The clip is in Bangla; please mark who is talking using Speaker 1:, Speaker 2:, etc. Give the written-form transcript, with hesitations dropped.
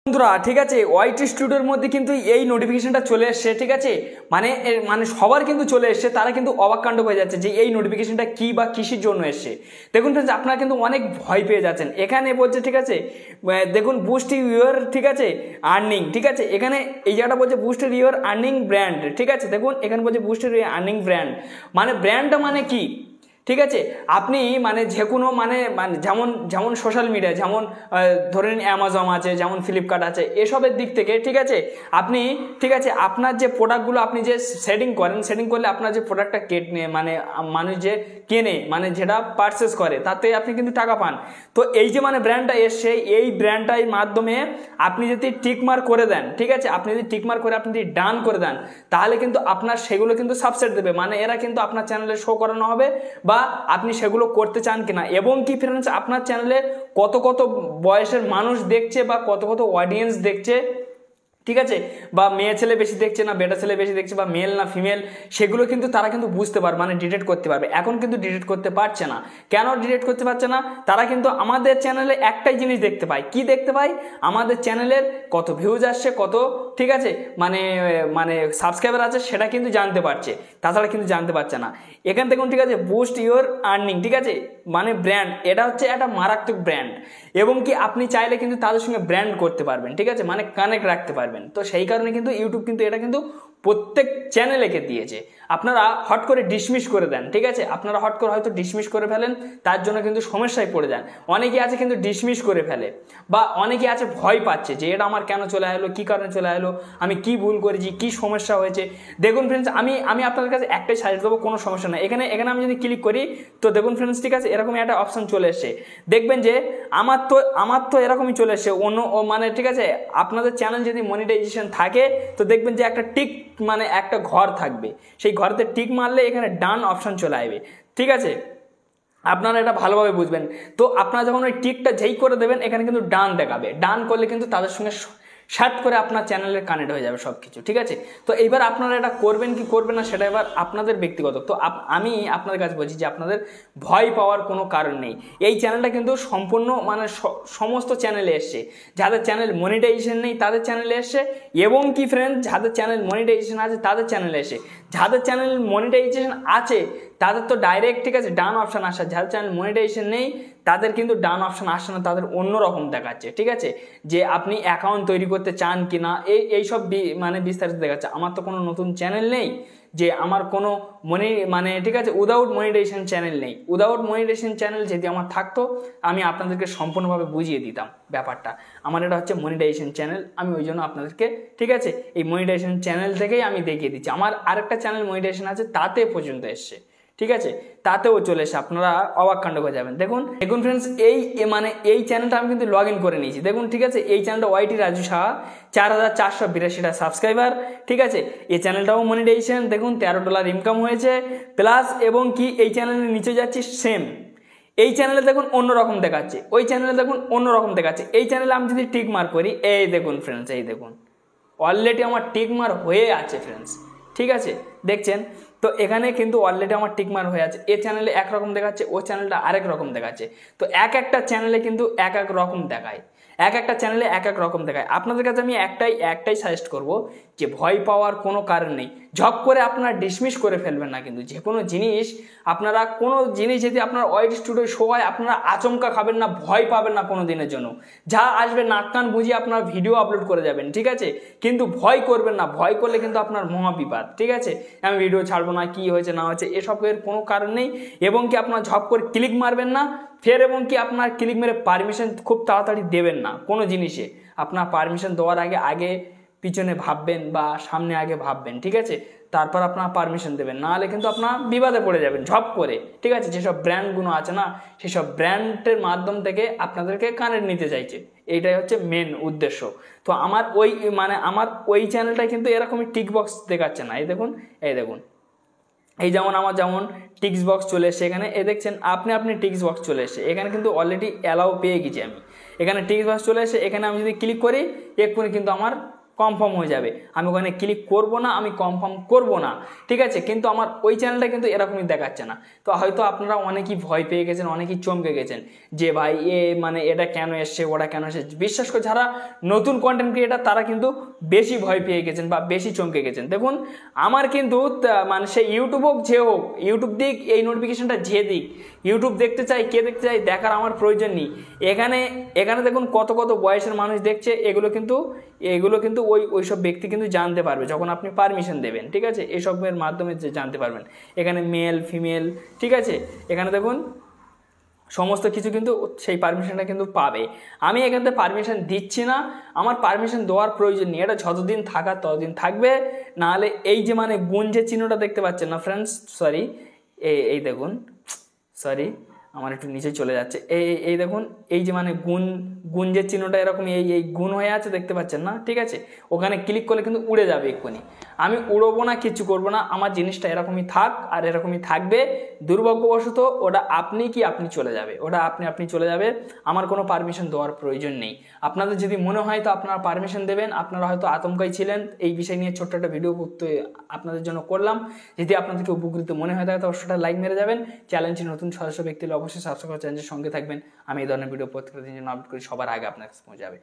Speaker 1: বন্ধুরা ঠিক আছে, ওয়াইটি স্টুডিওর মধ্যে কিন্তু এই নোটিফিকেশনটা চলে এসছে। ঠিক আছে, মানে সবার কিন্তু চলে এসছে, তারা কিন্তু অবাক কাণ্ড হয়ে যাচ্ছে যে এই নোটিফিকেশনটা কি বা কিসের জন্য এসছে। দেখুন ফ্রেন্ডস, আপনারা কিন্তু অনেক ভয় পেয়ে যাচ্ছেন। এখানে বলছে ঠিক আছে, দেখুন বুস্ট ইউর ঠিক আছে আর্নিং। ঠিক আছে, এখানে এই জায়গাটা বলছে বুস্ট ইউর আর্নিং ব্র্যান্ড। ঠিক আছে, দেখুন এখানে বলছে বুস্ট ইউর আর্নিং ব্র্যান্ড। মানে ব্র্যান্ডটা মানে কি? ঠিক আছে, আপনি মানে যে কোনো মানে যেমন যেমন সোশ্যাল মিডিয়া, যেমন ধরে নিন অ্যামাজন আছে, যেমন ফ্লিপকার্ট আছে, এসবের দিক থেকে ঠিক আছে আপনি ঠিক আছে আপনার যে প্রোডাক্টগুলো আপনি যে সেটিং করেন, সেটিং করলে আপনার যে প্রোডাক্টটা মানে মানুষ যে কেনে, মানে যেটা পারচেস করে, তাতে আপনি কিন্তু টাকা পান। তো এই যে মানে ব্র্যান্ডটা এসছে, এই ব্র্যান্ডটার মাধ্যমে আপনি যদি টিকমার্ক করে দেন, ঠিক আছে, আপনি যদি টিকমার্ক করে আপনি যদি ডান করে দেন, তাহলে কিন্তু আপনার সেগুলো কিন্তু সাবসেট দেবে, মানে এরা কিন্তু আপনার চ্যানেলে শো করানো হবে বা আপনি সেগুলো করতে চান কিনা, এবং কি ফ্রেন্ডস আপনার চ্যানেলে কত কত বয়সের মানুষ দেখছে বা কত কত অডিয়েন্স দেখছে, ঠিক আছে, বা মেয়ে ছেলে বেশি দেখছে না বেটা ছেলে বেশি দেখছে, বা মেল না ফিমেল, সেগুলো কিন্তু তারা কিন্তু বুঝতে পারবে, মানে ডিটেক্ট করতে পারবে। এখন কিন্তু ডিটেক্ট করতে পারছে না। কেন ডিটেক্ট করতে পারছে না? তারা কিন্তু আমাদের চ্যানেলে একটাই জিনিস দেখতে পায়। কি দেখতে পায়? আমাদের চ্যানেলের কত ভিউজ আসছে, কত ঠিক আছে মানে মানে সাবস্ক্রাইবার আছে, সেটা কিন্তু জানতে পারছে, তাছাড়া কিন্তু জানতে পারছে না। এখান দেখুন ঠিক আছে বুস্ট ইউর আর্নিং, ঠিক আছে, মানে ব্র্যান্ড, এটা হচ্ছে একটা মারাত্মক ব্র্যান্ড, এবং কি আপনি চাইলে কিন্তু তাদের সঙ্গে ব্র্যান্ড করতে পারবেন, ঠিক আছে, মানে কানেক্ট রাখতে পারবেন। তো সেই কারণে কিন্তু ইউটিউব কিন্তু এটা কিন্তু প্রত্যেক চ্যানেলেকে দিয়েছে। আপনারা হট করে ডিসমিস করে দেন, ঠিক আছে, আপনারা হট করে হয়তো ডিসমিস করে ফেলেন, তার জন্য কিন্তু সমস্যায় পড়ে যান। অনেকে আছে কিন্তু ডিসমিস করে ফেলে, বা অনেকে আছে ভয় পাচ্ছে যে এটা আমার কেন চলে এলো, কি কারণে চলে এলো, আমি কি ভুল করেছি, কি সমস্যা হয়েছে। দেখুন ফ্রেন্ডস, আমি আপনাদের কাছে একটাই সাজেস্ট দেবো, কোনো সমস্যা নাই। এখানে আমি যদি ক্লিক করি, তো দেখুন ফ্রেন্ডস ঠিক আছে এরকম একটা অপশন চলে এসছে। দেখবেন যে আমার তো এরকমই চলে এসছে অন্য মানে ঠিক আছে, আপনাদের চ্যানেল যদি মনিটাইজেশন থাকে, তো দেখবেন যে একটা টিক মানে একটা ঘর থাকবে, সেই ঘরেতে টিক মারলে এখানে ডান অপশন চলে আসবে। ঠিক আছে, আপনারা এটা ভালোভাবে বুঝবেন। তো আপনারা যখন ওই টিকটা যেই করে দেবেন, এখানে কিন্তু ডান দেখাবে, ডান করলে কিন্তু তাদের সঙ্গে সার্চ করে আপনার চ্যানেলের কানেক্ট হয়ে যাবে সব কিছু। ঠিক আছে, তো এইবার আপনারা এটা করবেন কি করবেন না, সেটা এবার আপনাদের ব্যক্তিগত। তো আমি আপনাদের কাছে বলছি যে আপনাদের ভয় পাওয়ার কোনো কারণ নেই। এই চ্যানেলটা কিন্তু সম্পূর্ণ মানে সমস্ত চ্যানেলে এসছে, যাদের চ্যানেল মনিটাইজেশন নেই তাদের চ্যানেলে এসছে, এবং কি ফ্রেন্ড যাদের চ্যানেল মনিটাইজেশন আছে তাদের চ্যানেলে এসে, যাদের চ্যানেল মনিটাইজেশন আছে তাদের তো ডাইরেক্ট ঠিক আছে ডান অপশান আসে, যাদের চ্যানেল মনিটাইজেশন নেই তাদের কিন্তু ডান অপশান আসছে না, তাদের অন্যরকম দেখাচ্ছে। ঠিক আছে, যে আপনি অ্যাকাউন্ট তৈরি করতে চান কি না, এইসব মানে বিস্তারিত দেখাচ্ছে। আমার তো কোনো নতুন চ্যানেল নেই, যে আমার কোনো মানে ঠিক আছে উইদাউট মনিটাইজেশন চ্যানেল নেই। উইদাউট মনিটাইজেশন চ্যানেল যদি আমার থাকতো, আমি আপনাদেরকে সম্পূর্ণভাবে বুঝিয়ে দিতাম ব্যাপারটা। আমার এটা হচ্ছে মনিটাইজেশন চ্যানেল, আমি ওই জন্য আপনাদেরকে ঠিক আছে এই মনিটাইজেশন চ্যানেল থেকেই আমি দেখিয়ে দিচ্ছি। আমার আরেকটা চ্যানেল মনিটাইজেশন আছে, তাতে পর্যন্ত এসছে, ঠিক আছে, তাতেও চলে এসে আপনারা অবাক কাণ্ড হয়ে যাবেন। দেখুন ফ্রেন্ডস, মানে এই চ্যানেলটা আমি কিন্তু লগ ইন করে নিয়েছি। দেখুন ঠিক আছে, এই চ্যানেলটা ওয়াইটি রাজু সাহা, 4482টা সাবস্ক্রাইবার। ঠিক আছে, এই চ্যানেলটাও মনিটাইজেশন, দেখুন $13 ইনকাম হয়েছে প্লাস, এবং কি এই চ্যানেলের নিচে যাচ্ছি সেম, এই চ্যানেলে দেখুন অন্যরকম দেখাচ্ছে, ওই চ্যানেলে দেখুন অন্যরকম দেখাচ্ছে। এই চ্যানেলে আমি যদি টিক মার্ক করি, এই দেখুন ফ্রেন্ডস, এই দেখুন অলরেডি আমার টিক মার্ক হয়ে আছে ফ্রেন্ডস। ঠিক আছে, দেখছেন তো এখানে কিন্তু অলরেডি আমার টিকমার হয়ে আছে। এ চ্যানেলে একরকম দেখাচ্ছে, ও চ্যানেলটা আরেক রকম দেখাচ্ছে। তো একটা চ্যানেলে কিন্তু এক রকম দেখায়, একটা চ্যানেলে এক রকম দেখায়। আপনাদের কাছে আমি একটাই সাজেস্ট করব যে ভয় পাওয়ার কোনো কারণ নেই। ঝপ করে আপনারা ডিসমিস করে ফেলবেন না, কিন্তু যে কোনো জিনিস আপনারা কোনো জিনিস যদি আপনার ওয়াইটি স্টুডিও শো হয়, আপনারা আচমকা খাবেন না, ভয় পাবেন না কোনো দিনের জন্য। যা আসবে নাক কান বুঝিয়ে আপনার ভিডিও আপলোড করে যাবেন, ঠিক আছে, কিন্তু ভয় করবেন না। ভয় করলে কিন্তু আপনার মহাবিপদ। ঠিক আছে, আমি ভিডিও ছাড়বো না, কি হয়েছে না হয়েছে এসবের কোনো কারণ নেই। এবং কি আপনার ঝপ করে ক্লিক মারবেন না ফের, এবং কি আপনার ক্লিক মেরে পারমিশন খুব তাড়াতাড়ি দেবেন না কোনো জিনিসে। আপনার পারমিশন দেওয়ার আগে পিছনে ভাববেন বা সামনে আগে ভাববেন, ঠিক আছে, তারপর আপনার পারমিশন দেবেন, নাহলে কিন্তু আপনার বিবাদে পড়ে যাবেন ঝপ করে। ঠিক আছে, যেসব ব্র্যান্ডগুলো আছে না, সেসব ব্র্যান্ডের মাধ্যম থেকে আপনাদেরকে কানেক্ট নিতে চাইছে, এইটাই হচ্ছে মেন উদ্দেশ্য। তো আমার ওই চ্যানেলটা কিন্তু এরকমই টিক বক্স দেখাচ্ছে না। এই দেখুন এই যেমন আমার যেমন টিক্স বক্স চলে এসে এখানে, দেখছেন আপনি টিক্স বক্স চলে এসে এখানে কিন্তু অলরেডি অ্যালাউ পেয়ে গেছি আমি। এখানে টিক্স বক্স চলে এসে এখানে আমি যদি ক্লিক করি, এক্ষুনি কিন্তু আমার কনফার্ম হয়ে যাবে, আমি ওখানে ক্লিক করব না, আমি কনফার্ম করব না, ঠিক আছে। কিন্তু আমার ওই চ্যানেলটা কিন্তু এরকমই দেখাচ্ছে না। তো হয়তো আপনারা অনেকেই ভয় পেয়ে গেছেন, অনেকেই চমকে গেছেন যে ভাই মানে এটা কেন এসছে, ওটা কেন এসছে। বিশেষ করে যারা নতুন কন্টেন্ট ক্রিয়েটার তারা কিন্তু বেশি ভয় পেয়ে গেছেন বা বেশি চমকে গেছেন। দেখুন আমার কিন্তু মানে সে ইউটিউব হোক যে হোক, ইউটিউব দিক এই নোটিফিকেশনটা যে দিক, ইউটিউব দেখতে চাই কে দেখতে চাই দেখার আমার প্রয়োজন নেই। এখানে এখানে দেখুন কত কত বয়সের মানুষ দেখছে, এগুলো কিন্তু ওইসব ব্যক্তি কিন্তু জানতে পারবে যখন আপনি পারমিশন দেবেন, ঠিক আছে। এসবের মাধ্যমে জানতে পারবেন এখানে মেল ফিমেল, ঠিক আছে। এখানে দেখুন সমস্ত কিছু কিন্তু সেই পারমিশনটা কিন্তু পাবে। আমি এখান থেকে পারমিশন দিচ্ছি না, আমার পারমিশন দেওয়ার প্রয়োজন নেই। এটা যতদিন থাকার ততদিন থাকবে। নাহলে এই যে মানে গুণ যে চিহ্নটা দেখতে পাচ্ছেন না ফ্রেন্ডস, সরি এই দেখুন, সরি আমার একটু নিচে চলে যাচ্ছে, এই দেখুন এই যে মানে গুণ যে চিহ্নটা এরকম এই গুণ হয়ে আছে দেখতে পাচ্ছেন না, ঠিক আছে। ওখানে ক্লিক করলে কিন্তু উড়ে যাবে এক্ষুনি। আমি উড়বো না, কিচ্ছু করবো না, আমার জিনিসটা এরকমই থাক আর এরকমই থাকবে। দুর্ভাগ্যবশত ওটা আপনি চলে যাবে, ওটা আপনি চলে যাবে। আমার কোনো পারমিশন দেওয়ার প্রয়োজন নেই। আপনাদের যদি মনে হয় তো আপনারা পারমিশন দেবেন। আপনারা হয়তো আতঙ্কাই ছিলেন, এই বিষয় নিয়ে ছোট্ট একটা ভিডিও করতে আপনাদের জন্য করলাম। যদি আপনাদেরকে উপকৃত মনে হয় থাকে তো অবশ্যই লাইক মেরে যাবেন। চ্যানেলটি নতুন সদস্য ব্যক্তি হলে অবশ্যই সাবস্ক্রাইব করে চ্যানেলের সঙ্গে থাকবেন। আমি এই ধরনের ভিডিও প্রত্যেকটা দিন জন্য আপলোড করি, সবার আগে আপনার কাছে পৌঁছে যাবে।